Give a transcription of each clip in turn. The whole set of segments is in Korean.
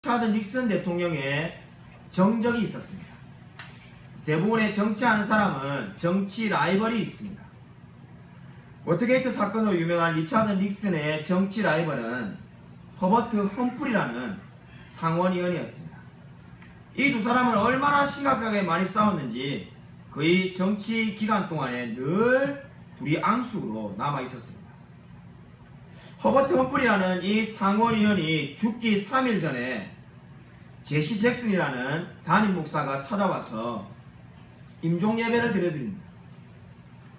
리차드 닉슨 대통령의 정적이 있었습니다. 대부분의 정치하는 사람은 정치 라이벌이 있습니다. 워터게이트 사건으로 유명한 리차드 닉슨의 정치 라이벌은 허버트 험프리라는 상원의원이었습니다. 이 두 사람은 얼마나 심각하게 많이 싸웠는지 거의 정치 기간 동안에 늘 둘이 앙숙으로 남아 있었습니다. 허버트 험프리라는 이 상원의원이 죽기 3일 전에 제시 잭슨이라는 담임 목사가 찾아와서 임종 예배를 드려드립니다.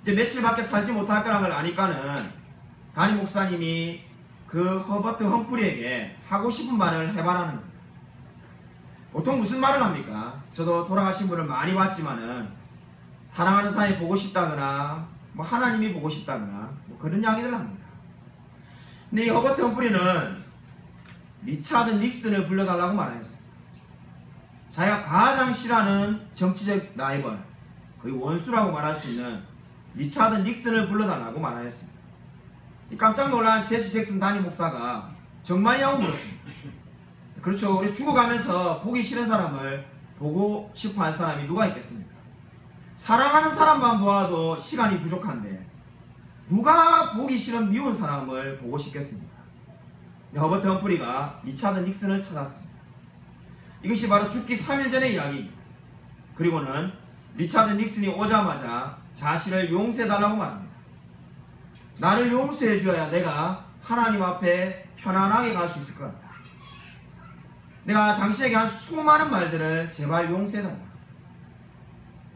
이제 며칠밖에 살지 못할 거라는 걸 아니까는 담임 목사님이 그 허버트 험프리에게 하고 싶은 말을 해봐라는 겁니다. 보통 무슨 말을 합니까? 저도 돌아가신 분을 많이 봤지만은 사랑하는 사람이 보고 싶다거나 뭐 하나님이 보고 싶다거나 뭐 그런 이야기를 합니다. 근데 이 허버트 험프리는 리차드 닉슨을 불러달라고 말했습니다. 자기가 가장 싫어하는 정치적 라이벌, 거의 원수라고 말할 수 있는 리차드 닉슨을 불러달라고 말하였습니다. 깜짝 놀란 제시 잭슨 담임 목사가 정말이냐고 물었습니다. 그렇죠. 우리 죽어가면서 보기 싫은 사람을 보고 싶어 할 사람이 누가 있겠습니까? 사랑하는 사람만 보아도 시간이 부족한데 누가 보기 싫은 미운 사람을 보고 싶겠습니까? 허버트 험프리가 리차드 닉슨을 찾았습니다. 이것이 바로 죽기 3일 전의 이야기입니다. 그리고는 리차드 닉슨이 오자마자 자신을 용서해달라고 말합니다. 나를 용서해 주어야 내가 하나님 앞에 편안하게 갈 수 있을 것 같다. 내가 당신에게 한 수많은 말들을 제발 용서해달라.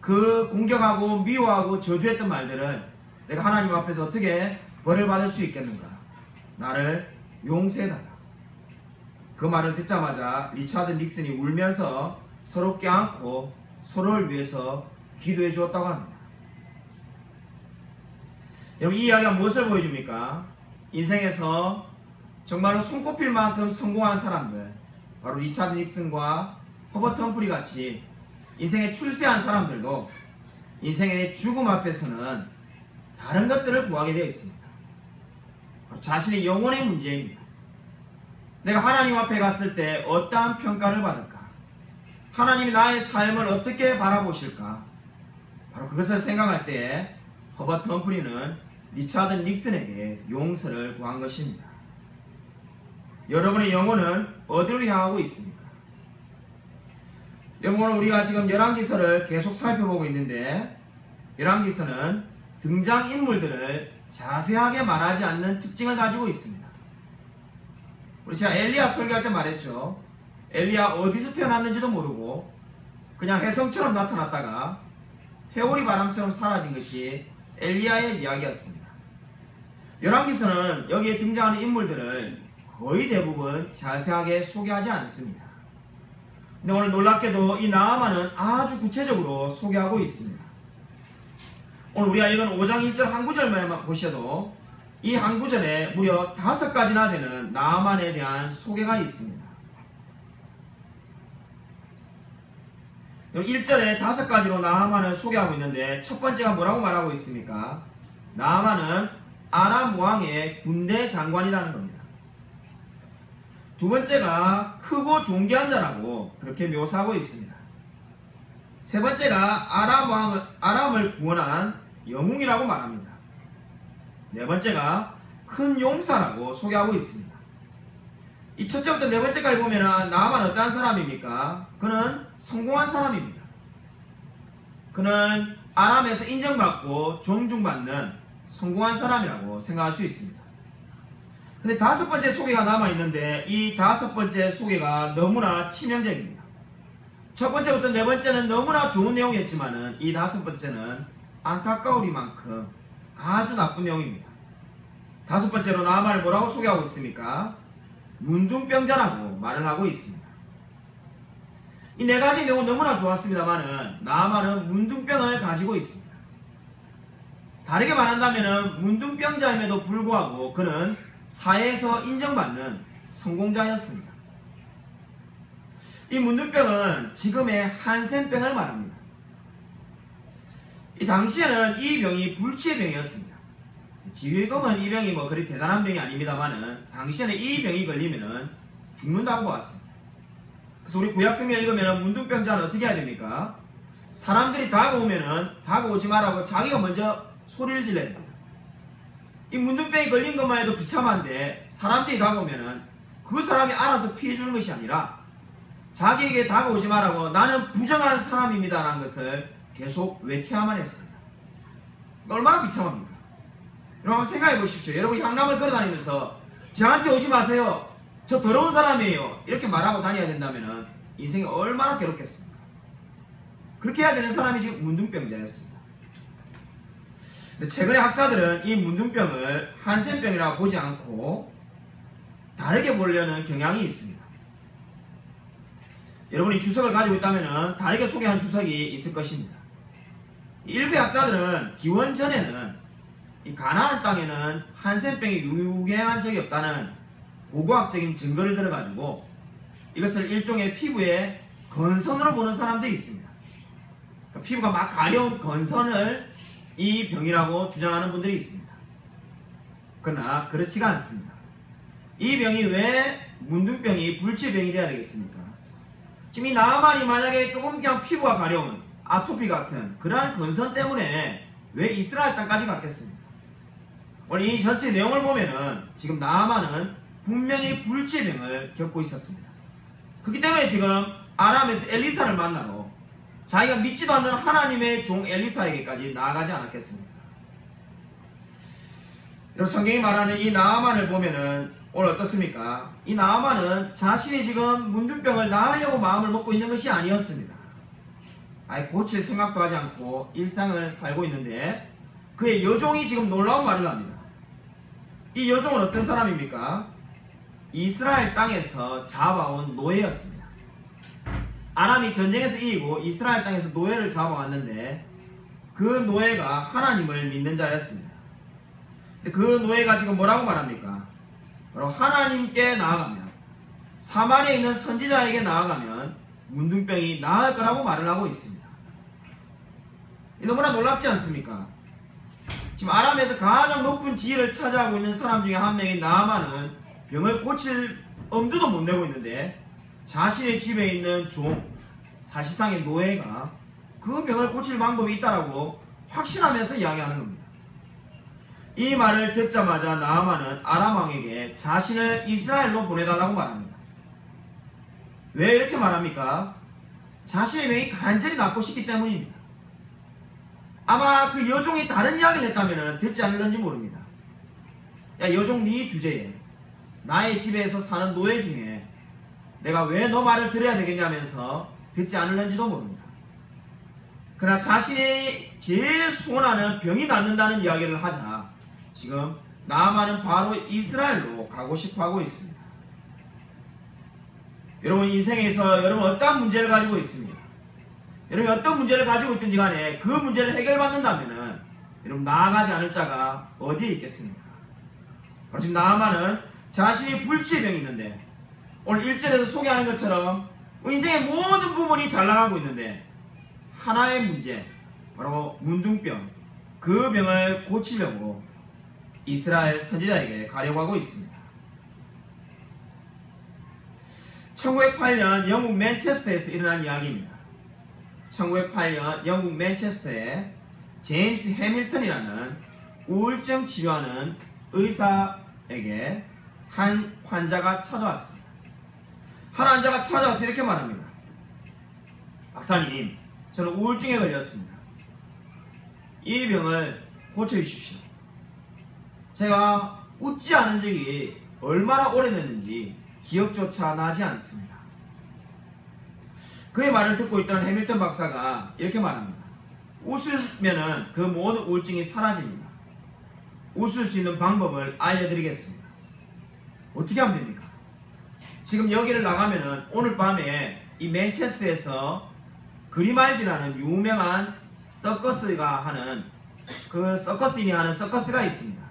그 공격하고 미워하고 저주했던 말들을 내가 하나님 앞에서 어떻게 벌을 받을 수 있겠는가. 나를 용서해달라. 그 말을 듣자마자 리차드 닉슨이 울면서 서로 껴안고 서로를 위해서 기도해 주었다고 합니다. 여러분, 이 이야기가 무엇을 보여줍니까? 인생에서 정말로 손꼽힐 만큼 성공한 사람들, 바로 리차드 닉슨과 허버트 험프리 같이 인생에 출세한 사람들도 인생의 죽음 앞에서는 다른 것들을 구하게 되어 있습니다. 바로 자신의 영혼의 문제입니다. 내가 하나님 앞에 갔을 때 어떠한 평가를 받을까? 하나님이 나의 삶을 어떻게 바라보실까? 바로 그것을 생각할 때 허버트 험프리는 리차드 닉슨에게 용서를 구한 것입니다. 여러분의 영혼은 어디로 향하고 있습니까? 여러분, 오늘 우리가 지금 열왕기서를 계속 살펴보고 있는데 열왕기서는 등장인물들을 자세하게 말하지 않는 특징을 가지고 있습니다. 우리 제가 엘리야 설교할 때 말했죠. 엘리야 어디서 태어났는지도 모르고 그냥 혜성처럼 나타났다가 회오리 바람처럼 사라진 것이 엘리야의 이야기였습니다. 열왕기서는 여기에 등장하는 인물들을 거의 대부분 자세하게 소개하지 않습니다. 근데 오늘 놀랍게도 이 나아만은 아주 구체적으로 소개하고 있습니다. 오늘 우리가 읽은 5장 1절 한 구절만 보셔도 이 한 구절에 무려 5가지나 되는 나아만에 대한 소개가 있습니다. 1절에 5가지로 나아만을 소개하고 있는데 첫 번째가 뭐라고 말하고 있습니까? 나아만은 아람 왕의 군대 장관이라는 겁니다. 두 번째가 크고 존귀한 자라고 그렇게 묘사하고 있습니다. 세 번째가 아람을 구원한 영웅이라고 말합니다. 네 번째가 큰 용사라고 소개하고 있습니다. 이 첫째부터 네 번째까지 보면 나아만 어떠한 사람입니까? 그는 성공한 사람입니다. 그는 아람에서 인정받고 존중받는 성공한 사람이라고 생각할 수 있습니다. 근데 5번째 소개가 남아있는데 이 5번째 소개가 너무나 치명적입니다. 첫 번째부터 네 번째는 너무나 좋은 내용이었지만은 이 5번째는 안타까우리만큼 아주 나쁜 내용입니다. 5번째로 나아만을 뭐라고 소개하고 있습니까? 문둥병자라고 말을 하고 있습니다. 이 4가지 내용은 너무나 좋았습니다만은 나아만은 문둥병을 가지고 있습니다. 다르게 말한다면 문둥병자임에도 불구하고 그는 사회에서 인정받는 성공자였습니다. 이 문둥병은 지금의 한센병을 말합니다. 이 당시에는 이 병이 불치의 병이었습니다. 지금은 이 병이 그리 대단한 병이 아닙니다만은 당시에는 이 병이 걸리면은 죽는다고 보았습니다. 그래서 우리 구약성경 읽으면 문둥병자는 어떻게 해야 됩니까? 사람들이 다가오면은 다가오지 말라고 자기가 먼저 소리를 질러야 됩니다. 이 문둥병이 걸린 것만 해도 비참한데 사람들이 다가오면은 그 사람이 알아서 피해주는 것이 아니라 자기에게 다가오지 말라고 나는 부정한 사람입니다 라는 것을 계속 외쳐야만 했습니다. 얼마나 비참합니까? 여러분 한번 생각해 보십시오. 여러분 향락을 걸어다니면서 저한테 오지 마세요. 저 더러운 사람이에요. 이렇게 말하고 다녀야 된다면 인생이 얼마나 괴롭겠습니까? 그렇게 해야 되는 사람이 지금 문둥병자였습니다. 근데 최근에 학자들은 이 문둥병을 한센병이라고 보지 않고 다르게 보려는 경향이 있습니다. 여러분이 주석을 가지고 있다면 다르게 소개한 주석이 있을 것입니다. 일부 학자들은 기원전에는 이 가나안 땅에는 한센병이 유행한 적이 없다는 고고학적인 증거를 들어가지고 이것을 일종의 피부의 건선으로 보는 사람들이 있습니다. 그러니까 피부가 막 가려운 건선을 이 병이라고 주장하는 분들이 있습니다. 그러나 그렇지가 않습니다. 이 병이 왜 문둥병이 불치병이 돼야 되겠습니까? 지금 이 나아만이 만약에 조금 그냥 피부가 가려운 아토피 같은 그러한 건선 때문에 왜 이스라엘 땅까지 갔겠습니까? 오늘 이 전체 내용을 보면은 지금 나아만은 분명히 불치병을 겪고 있었습니다. 그렇기 때문에 지금 아람에서 엘리사를 만나러 자기가 믿지도 않는 하나님의 종 엘리사에게까지 나아가지 않았겠습니까? 여러분 성경이 말하는 이 나아만을 보면은 오늘 어떻습니까? 이 나아만은 자신이 지금 문둥병을 나으려고 마음을 먹고 있는 것이 아니었습니다. 아예 고칠 생각도 하지 않고 일상을 살고 있는데 그의 여종이 지금 놀라운 말을 합니다. 이 여종은 어떤 사람입니까? 이스라엘 땅에서 잡아온 노예였습니다. 아람이 전쟁에서 이기고 이스라엘 땅에서 노예를 잡아왔는데 그 노예가 하나님을 믿는 자였습니다. 그 노예가 지금 뭐라고 말합니까? 바로 하나님께 나아가면 사마리아에 있는 선지자에게 나아가면 문둥병이 나을 거라고 말을 하고 있습니다. 너무나 놀랍지 않습니까? 지금 아람에서 가장 높은 지위를 차지하고 있는 사람 중에 한 명인 나아만은 병을 고칠 엄두도 못 내고 있는데 자신의 집에 있는 종, 사실상의 노예가 그 병을 고칠 방법이 있다라고 확신하면서 이야기하는 겁니다. 이 말을 듣자마자 나아만은 아람 왕에게 자신을 이스라엘로 보내달라고 말합니다. 왜 이렇게 말합니까? 자신의 병이 간절히 낫고 싶기 때문입니다. 아마 그 여종이 다른 이야기를 했다면 듣지 않을는지 모릅니다. 야 여종 네 주제에 나의 집에서 사는 노예 중에 내가 왜 너 말을 들어야 되겠냐면서 듣지 않을는지도 모릅니다. 그러나 자신이 제일 소원하는 병이 낫는다는 이야기를 하자 지금 나아만은 바로 이스라엘로 가고 싶어 하고 있습니다. 여러분 인생에서 여러분 어떤 문제를 가지고 있습니다. 여러분 어떤 문제를 가지고 있든지 간에 그 문제를 해결받는다면은 여러분 나아가지 않을 자가 어디에 있겠습니까? 바로 지금 나아만은 자신이 불치병이 있는데 오늘 1절에서 소개하는 것처럼 인생의 모든 부분이 잘 나가고 있는데 하나의 문제 바로 문둥병 그 병을 고치려고 이스라엘 선지자에게 가려고 하고 있습니다. 1908년 영국 맨체스터에서 일어난 이야기입니다. 1908년 영국 맨체스터에 제임스 해밀턴이라는 우울증 치료하는 의사에게 한 환자가 찾아왔습니다. 한 환자가 찾아와서 이렇게 말합니다. 박사님, 저는 우울증에 걸렸습니다. 이 병을 고쳐주십시오. 제가 웃지 않은 적이 얼마나 오래됐는지 기억조차 나지 않습니다. 그의 말을 듣고 있던 해밀턴 박사가 이렇게 말합니다. 웃으면은 그 모든 우울증이 사라집니다. 웃을 수 있는 방법을 알려드리겠습니다. 어떻게 하면 됩니까? 지금 여기를 나가면은 오늘 밤에 이 맨체스터에서 그리말디라는 유명한 서커스가 하는 그 서커스인이 하는 서커스가 있습니다.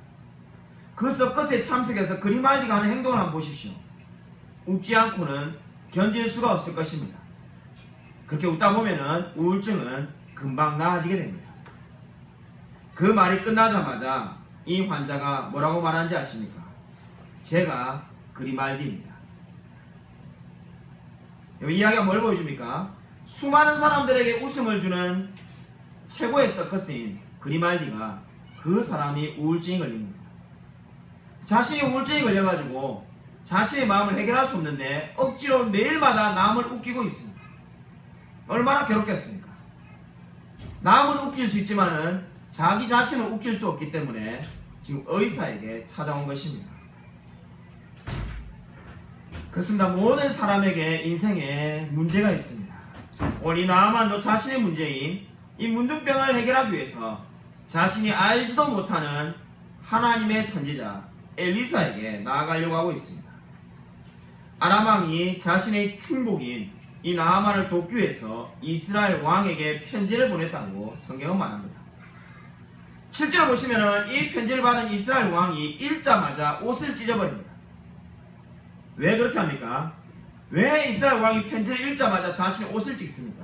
그 서커스에 참석해서 그리말디가 하는 행동을 한번 보십시오. 웃지 않고는 견딜 수가 없을 것입니다. 그렇게 웃다 보면은 우울증은 금방 나아지게 됩니다. 그 말이 끝나자마자 이 환자가 뭐라고 말하는지 아십니까? 제가 그리말디입니다. 이 이야기가 뭘 보여줍니까? 수많은 사람들에게 웃음을 주는 최고의 서커스인 그리말디가 그 사람이 우울증이 걸린 겁니다. 자신이 우울증이 걸려가지고 자신의 마음을 해결할 수 없는데 억지로 매일마다 남을 웃기고 있습니다. 얼마나 괴롭겠습니까? 남은 웃길 수 있지만은 자기 자신을 웃길 수 없기 때문에 지금 의사에게 찾아온 것입니다. 그렇습니다. 모든 사람에게 인생에 문제가 있습니다. 오늘 이 나아만도 자신의 문제인 이 문둥병을 해결하기 위해서 자신이 알지도 못하는 하나님의 선지자 엘리사에게 나아가려고 하고 있습니다. 아람 왕이 자신의 충복인 이 나아만을 돕기 위해서 이스라엘 왕에게 편지를 보냈다고 성경은 말합니다. 실제로 보시면은 이 편지를 받은 이스라엘 왕이 읽자마자 옷을 찢어버립니다. 왜 그렇게 합니까? 왜 이스라엘 왕이 편지를 읽자마자 자신의 옷을 찢습니까?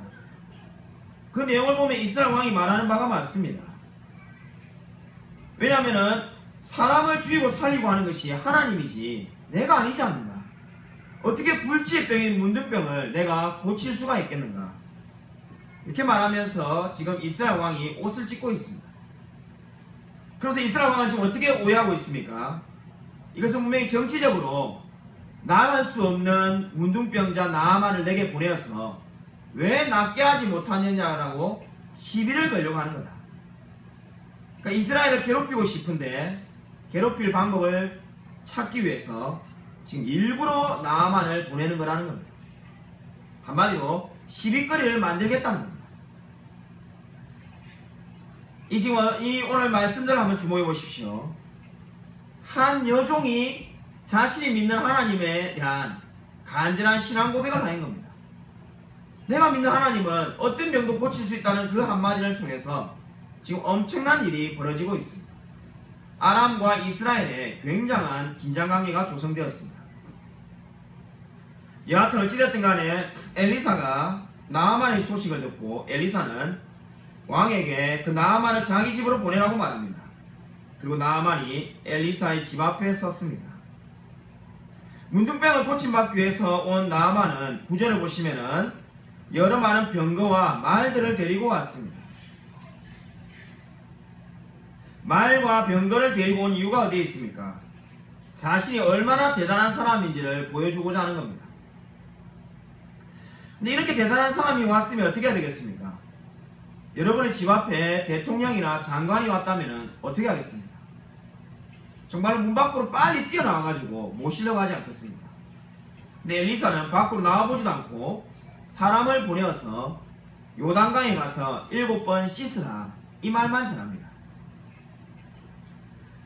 그 내용을 보면 이스라엘 왕이 말하는 바가 맞습니다. 왜냐하면은 사람을 죽이고 살리고 하는 것이 하나님이지 내가 아니지 않는가? 어떻게 불치의 병인 문둥병을 내가 고칠 수가 있겠는가? 이렇게 말하면서 지금 이스라엘 왕이 옷을 찢고 있습니다. 그래서 이스라엘 왕은 지금 어떻게 오해하고 있습니까? 이것은 분명히 정치적으로 나갈 수 없는 문둥병자 나아만을 내게 보내어서 왜 낫게 하지 못하느냐라고 시비를 걸려고 하는 거다. 그러니까 이스라엘을 괴롭히고 싶은데 괴롭힐 방법을 찾기 위해서 지금 일부러 나아만을 보내는 거라는 겁니다. 한마디로 시비거리를 만들겠다는 겁니다. 이 오늘 말씀들 한번 주목해 보십시오. 한 여종이 자신이 믿는 하나님에 대한 간절한 신앙 고백을 하는 겁니다. 내가 믿는 하나님은 어떤 병도 고칠 수 있다는 그 한마디를 통해서 지금 엄청난 일이 벌어지고 있습니다. 아람과 이스라엘에 굉장한 긴장관계가 조성되었습니다. 여하튼 어찌됐든 간에 엘리사가 나아만의 소식을 듣고 엘리사는 왕에게 그 나아만을 자기 집으로 보내라고 말합니다. 그리고 나아만이 엘리사의 집 앞에 섰습니다. 문둥병을 고침받기 위해서 온 나아만은 구절을 보시면은 여러 많은 병거와 말들을 데리고 왔습니다. 말과 병거를 데리고 온 이유가 어디에 있습니까? 자신이 얼마나 대단한 사람인지를 보여주고자 하는 겁니다. 근데 이렇게 대단한 사람이 왔으면 어떻게 해야 되겠습니까? 여러분의 집 앞에 대통령이나 장관이 왔다면 어떻게 하겠습니까? 정말 문 밖으로 빨리 뛰어나와가지고 모시려고 하지 않겠습니까? 근데 엘리사는 밖으로 나와보지도 않고 사람을 보내어서 요단강에 가서 7번 씻으라 이 말만 전합니다.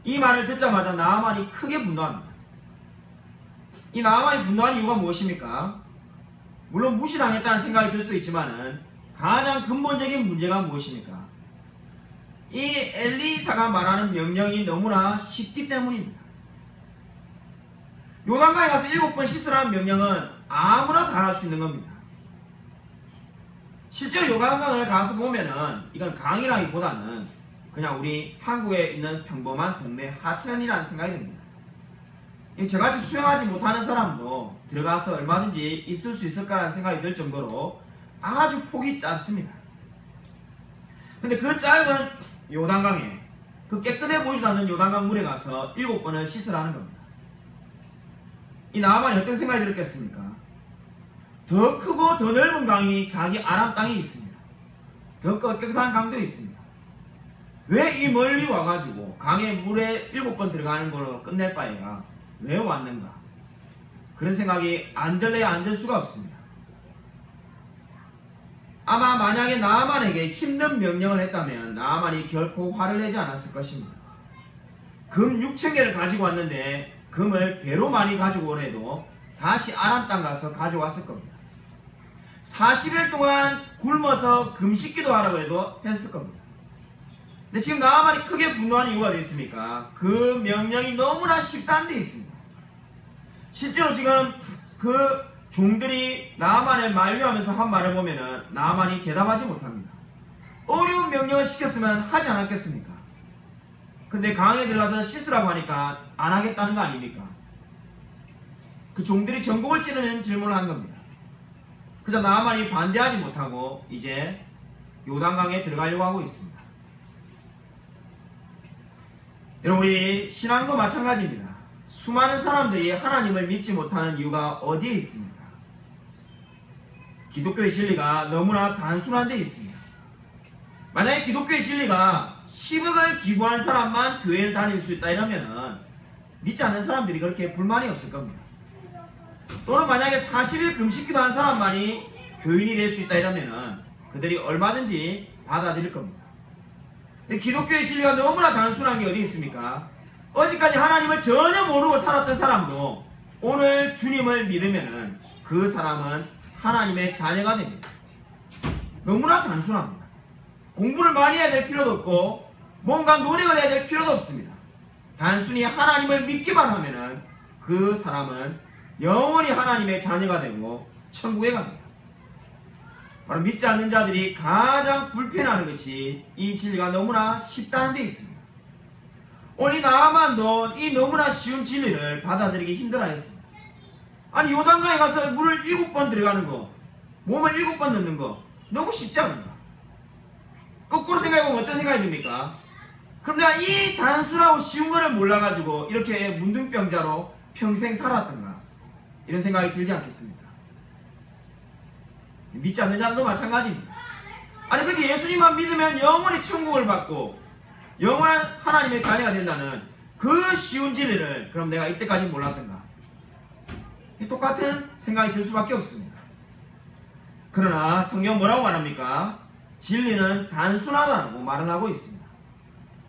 이 말을 듣자마자 나아만이 크게 분노합니다. 이 나아만이 분노한 이유가 무엇입니까? 물론 무시당했다는 생각이 들 수도 있지만은 가장 근본적인 문제가 무엇입니까? 이 엘리사가 말하는 명령이 너무나 쉽기 때문입니다. 요단강에 가서 7번 씻으라는 명령은 아무나 다 할 수 있는 겁니다. 실제로 요단강을 가서 보면은 이건 강이라기보다는 그냥 우리 한국에 있는 평범한 동네 하천이라는 생각이 듭니다. 저같이 수영하지 못하는 사람도 들어가서 얼마든지 있을 수 있을까라는 생각이 들 정도로 아주 폭이 짧습니다. 근데 그 짧은 요단강에 그 깨끗해 보이지도 않는 요단강 물에 가서 7번을 씻으라는 겁니다. 이 나아만이 어떤 생각이 들었겠습니까? 더 크고 더 넓은 강이 자기 아람 땅에 있습니다. 더 깨끗한 강도 있습니다. 왜 이 멀리 와가지고 강에 물에 7번 들어가는 걸로 끝낼 바에야 왜 왔는가? 그런 생각이 안 들래야 안 들 수가 없습니다. 아마 만약에 나아만에게 힘든 명령을 했다면 나아만이 결코 화를 내지 않았을 것입니다. 금 6,000개를 가지고 왔는데 금을 배로 많이 가지고 오래도 다시 아람 땅 가서 가져왔을 겁니다. 40일 동안 굶어서 금 씻기도 하라고 해도 했을 겁니다. 근데 지금 나아만이 크게 분노하는 이유가 어디 있습니까? 그 명령이 너무나 쉽다는 데 있습니다. 실제로 지금 그 종들이 나아만을 만류하면서 한 말을 보면은 나아만이 대답하지 못합니다. 어려운 명령을 시켰으면 하지 않았겠습니까? 근데 강에 들어가서 씻으라고 하니까 안 하겠다는 거 아닙니까? 그 종들이 전곡을 찌르는 질문을 한 겁니다. 그저 나아만이 반대하지 못하고 이제 요단강에 들어가려고 하고 있습니다. 여러분, 우리 신앙도 마찬가지입니다. 수많은 사람들이 하나님을 믿지 못하는 이유가 어디에 있습니까? 기독교의 진리가 너무나 단순한 데 있습니다. 만약에 기독교의 진리가 10억을 기부한 사람만 교회를 다닐 수 있다 이러면 믿지 않는 사람들이 그렇게 불만이 없을 겁니다. 또는 만약에 40일 금식기도 한 사람만이 교인이 될 수 있다 이러면 그들이 얼마든지 받아들일 겁니다. 근데 기독교의 진리가 너무나 단순한 게 어디 있습니까? 어제까지 하나님을 전혀 모르고 살았던 사람도 오늘 주님을 믿으면 그 사람은 하나님의 자녀가 됩니다. 너무나 단순합니다. 공부를 많이 해야 될 필요도 없고 뭔가 노력을 해야 될 필요도 없습니다. 단순히 하나님을 믿기만 하면 그 사람은 영원히 하나님의 자녀가 되고 천국에 갑니다. 바로 믿지 않는 자들이 가장 불편해하는 것이 이 진리가 너무나 쉽다는 데 있습니다. 오늘 이 나아만도 이 너무나 쉬운 진리를 받아들이기 힘들어했습니다. 아니, 요단강에 가서 물을 7번 들어가는 거, 몸을 7번 넣는 거 너무 쉽지 않은가? 거꾸로 생각해보면 어떤 생각이 듭니까? 그럼 내가 이 단순하고 쉬운 거를 몰라가지고 이렇게 문둥병자로 평생 살았던가? 이런 생각이 들지 않겠습니까? 믿지 않는 자도 마찬가지입니다. 아니, 그렇게 예수님만 믿으면 영원히 천국을 받고 영원한 하나님의 자녀가 된다는 그 쉬운 진리를 그럼 내가 이때까지 몰랐던가? 똑같은 생각이 들 수밖에 없습니다. 그러나 성경 뭐라고 말합니까? 진리는 단순하다고 말을 하고 있습니다.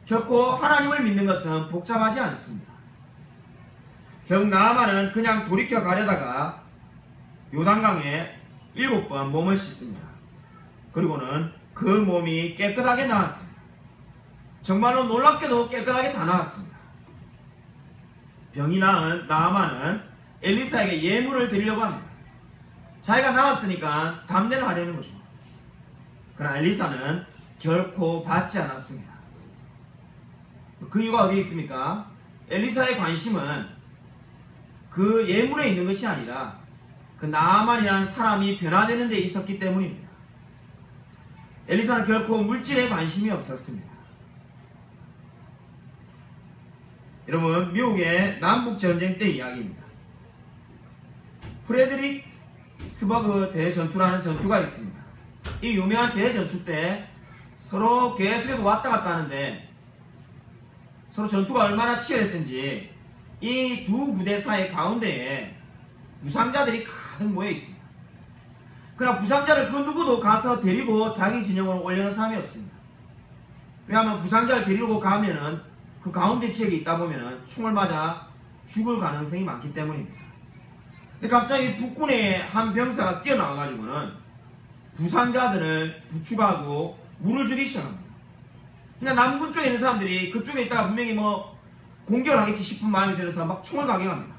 결코 하나님을 믿는 것은 복잡하지 않습니다. 결국 나아만은 그냥 돌이켜 가려다가 요단강에 7번 몸을 씻습니다. 그리고는 그 몸이 깨끗하게 나왔습니다. 정말로 놀랍게도 깨끗하게 다 나왔습니다. 병이 나은 나아만은 엘리사에게 예물을 드리려고 합니다. 자기가 나았으니까 담대를 하려는 거죠. 그러나 엘리사는 결코 받지 않았습니다. 그 이유가 어디에 있습니까? 엘리사의 관심은 그 예물에 있는 것이 아니라 그 나아만이라는 사람이 변화되는 데 있었기 때문입니다. 엘리사는 결코 물질에 관심이 없었습니다. 여러분, 미국의 남북전쟁 때 이야기입니다. 프레드릭 스버그 대전투라는 전투가 있습니다. 이 유명한 대전투 때 서로 계속해서 왔다 갔다 하는데 서로 전투가 얼마나 치열했던지 이 두 부대 사이 가운데에 부상자들이 가득 모여 있습니다. 그러나 부상자를 그 누구도 가서 데리고 자기 진영으로 올려놓은 사람이 없습니다. 왜냐하면 부상자를 데리고 가면은 그 가운데 지역에 있다 보면은 총을 맞아 죽을 가능성이 많기 때문입니다. 근데 갑자기 북군의 한 병사가 뛰어나와가지고는 부상자들을 부축하고 물을 주기 시작합니다. 그러니까 남군 쪽에 있는 사람들이 그쪽에 있다가 분명히 뭐 공격을 하겠지 싶은 마음이 들어서 막 총을 가격합니다.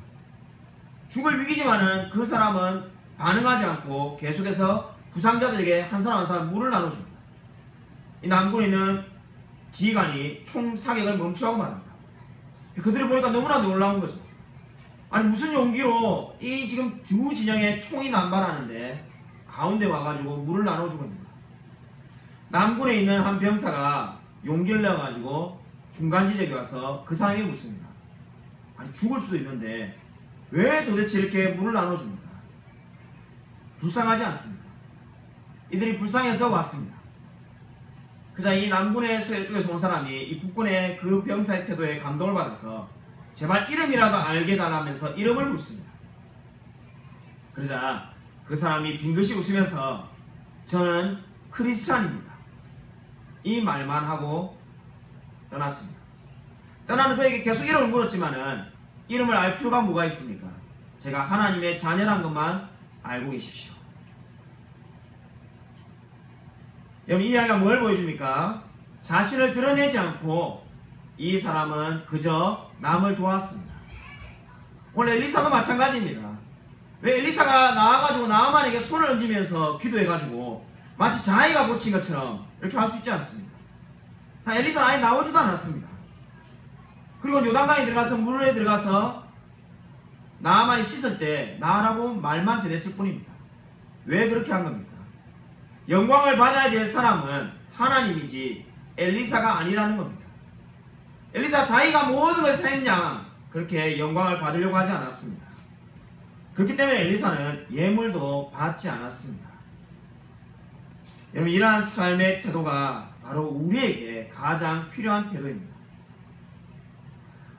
죽을 위기지만은 그 사람은 반응하지 않고 계속해서 부상자들에게 한 사람 한 사람 물을 나눠줍니다. 이 남군에 있는 지휘관이 총 사격을 멈추라고 말합니다. 그들이 보니까 너무나 놀라운 거죠. 아니, 무슨 용기로 이 지금 두 진영에 총이 난발하는데 가운데 와가지고 물을 나눠주고 있는 거예요. 남군에 있는 한 병사가 용기를 내어가지고 중간 지점에 와서 그 사람에게 묻습니다. 아니, 죽을 수도 있는데 왜 도대체 이렇게 물을 나눠줍니까? 불쌍하지 않습니까? 이들이 불쌍해서 왔습니다. 그자 이 남군의 쪽에서 온 사람이 이 북군의 그 병사의 태도에 감동을 받아서 제발 이름이라도 알게 달라면서 이름을 묻습니다. 그러자 그 사람이 빙긋이 웃으면서 저는 크리스찬입니다. 이 말만 하고 떠났습니다. 떠나는 그에게 계속 이름을 물었지만은 이름을 알 필요가 뭐가 있습니까? 제가 하나님의 자녀란 것만 알고 계십시오. 여러분, 이 이야기가 뭘 보여줍니까? 자신을 드러내지 않고 이 사람은 그저 남을 도왔습니다. 오늘 엘리사도 마찬가지입니다. 왜 엘리사가 나와가지고 나아만에게 손을 얹으면서 기도해가지고 마치 자기가 고친 것처럼 이렇게 할 수 있지 않습니까? 엘리사는 아예 나오지도 않았습니다. 그리고 요단강에 들어가서 물에 들어가서 나아만이 씻을 때 나으라고 말만 전했을 뿐입니다. 왜 그렇게 한 겁니까? 영광을 받아야 될 사람은 하나님이지 엘리사가 아니라는 겁니다. 엘리사 자기가 모든 걸 사했냐 그렇게 영광을 받으려고 하지 않았습니다. 그렇기 때문에 엘리사는 예물도 받지 않았습니다. 여러분, 이러한 삶의 태도가 바로 우리에게 가장 필요한 태도입니다.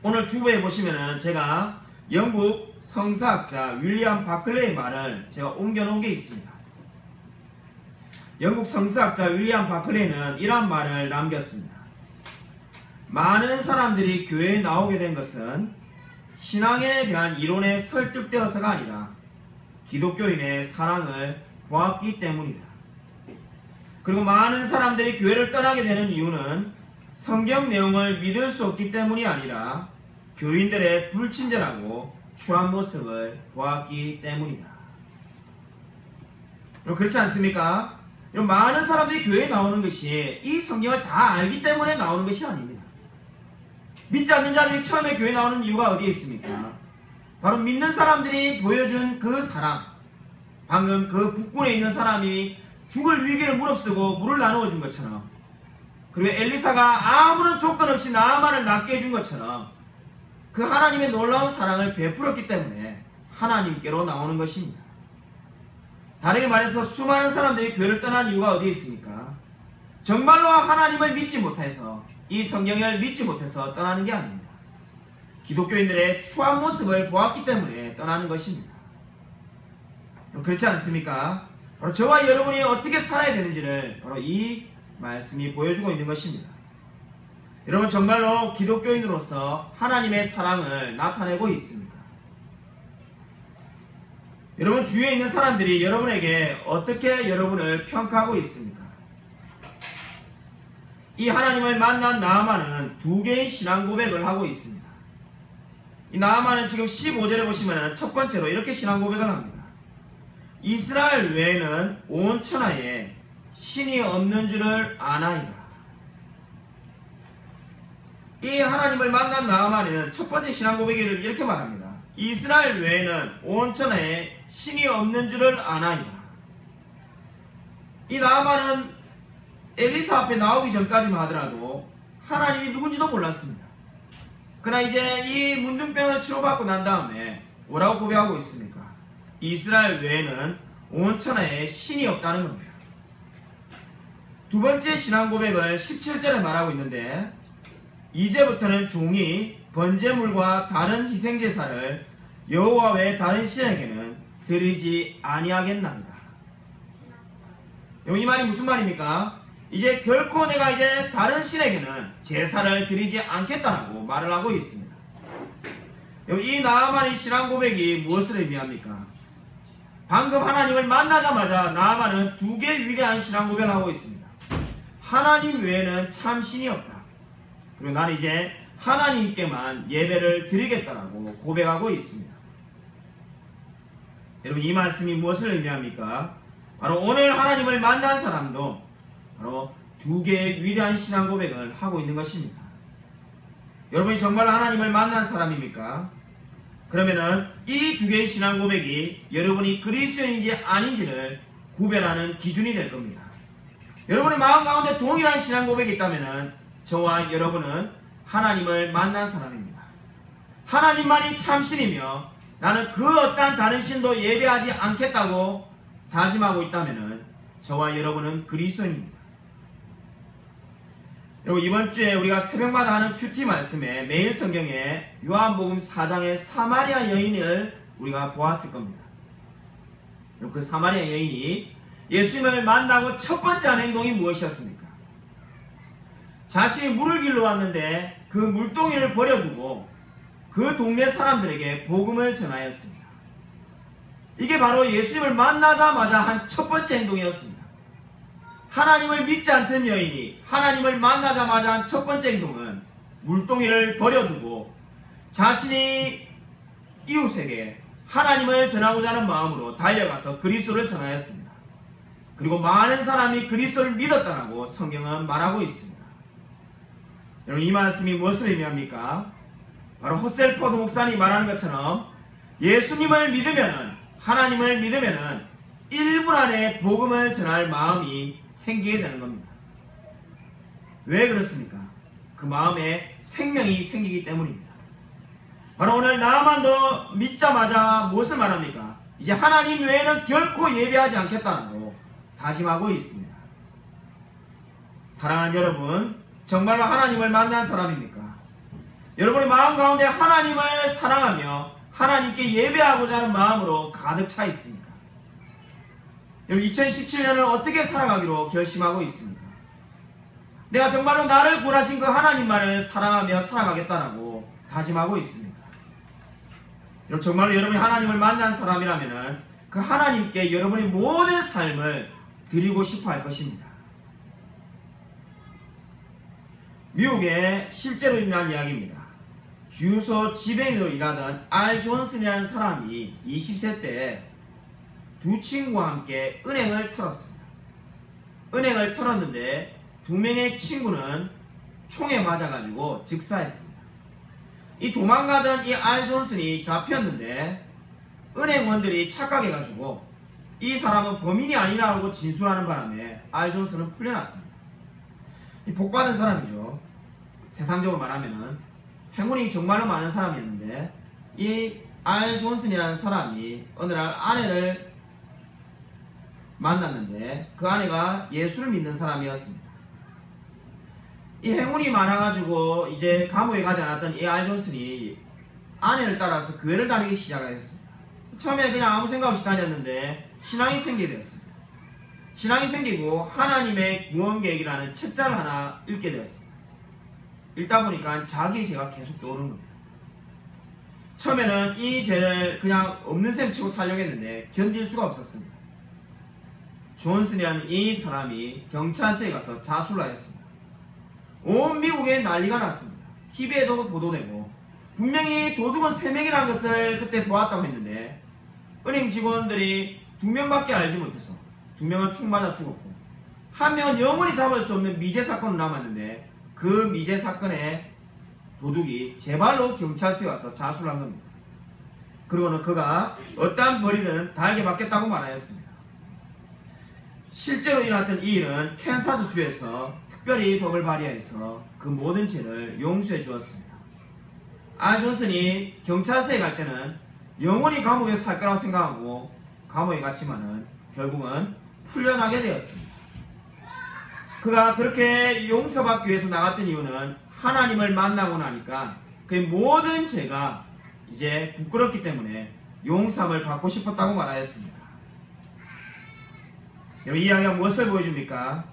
오늘 주보에 보시면은 제가 영국 성사학자 윌리엄 바클레의 말을 제가 옮겨놓은 게 있습니다. 영국 성사학자 윌리엄 바클레는 이런 말을 남겼습니다. 많은 사람들이 교회에 나오게 된 것은 신앙에 대한 이론에 설득되어서가 아니라 기독교인의 사랑을 보았기 때문이다. 그리고 많은 사람들이 교회를 떠나게 되는 이유는 성경 내용을 믿을 수 없기 때문이 아니라 교인들의 불친절하고 추한 모습을 보았기 때문이다. 그렇지 않습니까? 많은 사람들이 교회에 나오는 것이 이 성경을 다 알기 때문에 나오는 것이 아닙니다. 믿지 않는 자들이 처음에 교회 나오는 이유가 어디에 있습니까? 바로 믿는 사람들이 보여준 그 사랑, 방금 그 북군에 있는 사람이 죽을 위기를 무릅쓰고 물을 나누어 준 것처럼, 그리고 엘리사가 아무런 조건 없이 나아만을 낫게 해준 것처럼 그 하나님의 놀라운 사랑을 베풀었기 때문에 하나님께로 나오는 것입니다. 다르게 말해서 수많은 사람들이 교회를 떠난 이유가 어디에 있습니까? 정말로 하나님을 믿지 못해서, 이 성경을 믿지 못해서 떠나는 게 아닙니다. 기독교인들의 추한 모습을 보았기 때문에 떠나는 것입니다. 그렇지 않습니까? 바로 저와 여러분이 어떻게 살아야 되는지를 바로 이 말씀이 보여주고 있는 것입니다. 여러분, 정말로 기독교인으로서 하나님의 사랑을 나타내고 있습니까? 여러분, 주위에 있는 사람들이 여러분에게 어떻게 여러분을 평가하고 있습니까? 이 하나님을 만난 나아만은 두 개의 신앙 고백을 하고 있습니다. 이 나아만은 지금 15절에 보시면 첫 번째로 이렇게 신앙 고백을 합니다. 이스라엘 외에는 온 천하에 신이 없는 줄을 아나이다. 이 하나님을 만난 나아만은 첫 번째 신앙 고백을 이렇게 말합니다. 이스라엘 외에는 온 천하에 신이 없는 줄을 아나이다. 이 나아만은 엘리사 앞에 나오기 전까지만 하더라도 하나님이 누군지도 몰랐습니다. 그러나 이제 이 문둥병을 치료받고 난 다음에 뭐라고 고백하고 있습니까? 이스라엘 외에는 온 천하에 신이 없다는 겁니다. 두 번째 신앙 고백을 17절에 말하고 있는데, 이제부터는 종이 번제물과 다른 희생제사를 여호와 외 다른 신에게는 드리지 아니하겠나이다. 이 말이 무슨 말입니까? 이제 결코 내가 이제 다른 신에게는 제사를 드리지 않겠다라고 말을 하고 있습니다. 이 나아만의 신앙 고백이 무엇을 의미합니까? 방금 하나님을 만나자마자 나아만은 두 개의 위대한 신앙 고백을 하고 있습니다. 하나님 외에는 참 신이 없다. 그리고 나는 이제 하나님께만 예배를 드리겠다라고 고백하고 있습니다. 여러분, 이 말씀이 무엇을 의미합니까? 바로 오늘 하나님을 만난 사람도 바로 두 개의 위대한 신앙 고백을 하고 있는 것입니다. 여러분이 정말 하나님을 만난 사람입니까? 그러면은 이 두 개의 신앙 고백이 여러분이 그리스도인인지 아닌지를 구별하는 기준이 될 겁니다. 여러분의 마음 가운데 동일한 신앙 고백이 있다면은 저와 여러분은 하나님을 만난 사람입니다. 하나님만이 참신이며 나는 그 어떠한 다른 신도 예배하지 않겠다고 다짐하고 있다면은 저와 여러분은 그리스도인입니다. 여러분, 이번 주에 우리가 새벽마다 하는 큐티 말씀에 매일 성경에 요한복음 4장의 사마리아 여인을 우리가 보았을 겁니다. 그 사마리아 여인이 예수님을 만나고 첫 번째 한 행동이 무엇이었습니까? 자신이 물을 길러 왔는데 그 물동이를 버려두고 그 동네 사람들에게 복음을 전하였습니다. 이게 바로 예수님을 만나자마자 한 첫 번째 행동이었습니다. 하나님을 믿지 않던 여인이 하나님을 만나자마자 한 첫 번째 행동은 물동이를 버려두고 자신이 이웃에게 하나님을 전하고자 하는 마음으로 달려가서 그리스도를 전하였습니다. 그리고 많은 사람이 그리스도를 믿었다라고 성경은 말하고 있습니다. 여러분, 이 말씀이 무엇을 의미합니까? 바로 허셀포드 목사님이 말하는 것처럼 예수님을 믿으면은, 하나님을 믿으면은 1분 안에 복음을 전할 마음이 생기게 되는 겁니다. 왜 그렇습니까? 그 마음에 생명이 생기기 때문입니다. 바로 오늘 나만도 믿자마자 무엇을 말합니까? 이제 하나님 외에는 결코 예배하지 않겠다고 다짐하고 있습니다. 사랑하는 여러분, 정말로 하나님을 만난 사람입니까? 여러분의 마음 가운데 하나님을 사랑하며 하나님께 예배하고자 하는 마음으로 가득 차 있습니까? 여러분, 2017년을 어떻게 살아가기로 결심하고 있습니까? 내가 정말로 나를 구원하신 그 하나님만을 사랑하며 살아가겠다라고 다짐하고 있습니까? 여러분, 정말로 여러분이 하나님을 만난 사람이라면 그 하나님께 여러분의 모든 삶을 드리고 싶어 할 것입니다. 미국에 실제로 일어난 이야기입니다. 주유소 지배인으로 일하던 알 존슨이라는 사람이 20세 때 두 친구와 함께 은행을 털었습니다. 은행을 털었는데 두 명의 친구는 총에 맞아가지고 즉사했습니다. 이 도망가던 이 알 존슨이 잡혔는데 은행원들이 착각해가지고 이 사람은 범인이 아니라고 진술하는 바람에 알 존슨은 풀려났습니다. 이 복받은 사람이죠. 세상적으로 말하면은 행운이 정말로 많은 사람이었는데 이 알 존슨이라는 사람이 어느 날 아내를 만났는데 그 아내가 예수를 믿는 사람이었습니다. 이 행운이 많아가지고 이제 감옥에 가지 않았던 이 알 존슨이 아내를 따라서 교회를 다니기 시작했습니다. 처음에 그냥 아무 생각 없이 다녔는데 신앙이 생기게 되었습니다. 신앙이 생기고 하나님의 구원 계획이라는 책자를 하나 읽게 되었습니다. 읽다 보니까 자기의 죄가 계속 떠오르는 겁니다. 처음에는 이 죄를 그냥 없는 셈 치고 살려고 했는데 견딜 수가 없었습니다. 존슨이라는 이 사람이 경찰서에 가서 자수를 하였습니다. 온 미국에 난리가 났습니다. TV에도 보도되고 분명히 도둑은 3명이라는 것을 그때 보았다고 했는데 은행 직원들이 2명밖에 알지 못해서 2명은 총 맞아 죽었고 1명은 영원히 잡을 수 없는 미제 사건으로 남았는데 그 미제 사건의 도둑이 제발로 경찰서에 와서 자수를 한 겁니다. 그리고는 그가 어떠한 벌이든 달게 받겠다고 말하였습니다. 실제로 일어났던 이 일은 캔사스 주에서 특별히 법을 발의해서 그 모든 죄를 용서해 주었습니다. 알 존슨이 경찰서에 갈 때는 영원히 감옥에 살 거라고 생각하고 감옥에 갔지만은 결국은 풀려나게 되었습니다. 그가 그렇게 용서받기 위해서 나갔던 이유는 하나님을 만나고 나니까 그의 모든 죄가 이제 부끄럽기 때문에 용서함을 받고 싶었다고 말하였습니다. 여러분, 이 이야기가 무엇을 보여줍니까?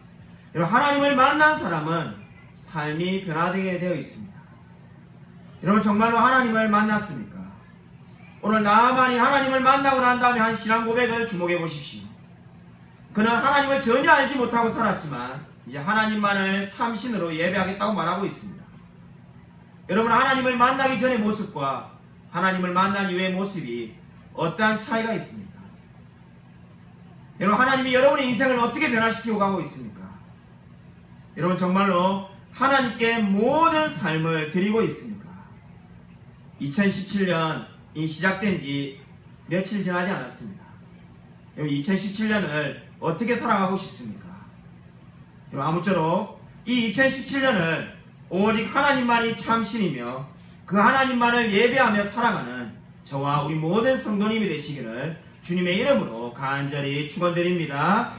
여러분, 하나님을 만난 사람은 삶이 변화되게 되어 있습니다. 여러분, 정말로 하나님을 만났습니까? 오늘 나만이 하나님을 만나고 난 다음에 한 신앙 고백을 주목해 보십시오. 그는 하나님을 전혀 알지 못하고 살았지만 이제 하나님만을 참신으로 예배하겠다고 말하고 있습니다. 여러분, 하나님을 만나기 전의 모습과 하나님을 만난 이후의 모습이 어떠한 차이가 있습니까? 여러분, 하나님이 여러분의 인생을 어떻게 변화시키고 가고 있습니까? 여러분, 정말로 하나님께 모든 삶을 드리고 있습니까? 2017년이 시작된 지 며칠 지나지 않았습니다. 여러분, 2017년을 어떻게 살아가고 싶습니까? 여러분, 아무쪼록 이 2017년을 오직 하나님만이 참신이며 그 하나님만을 예배하며 살아가는 저와 우리 모든 성도님이 되시기를 주님의 이름으로 간절히 축원드립니다.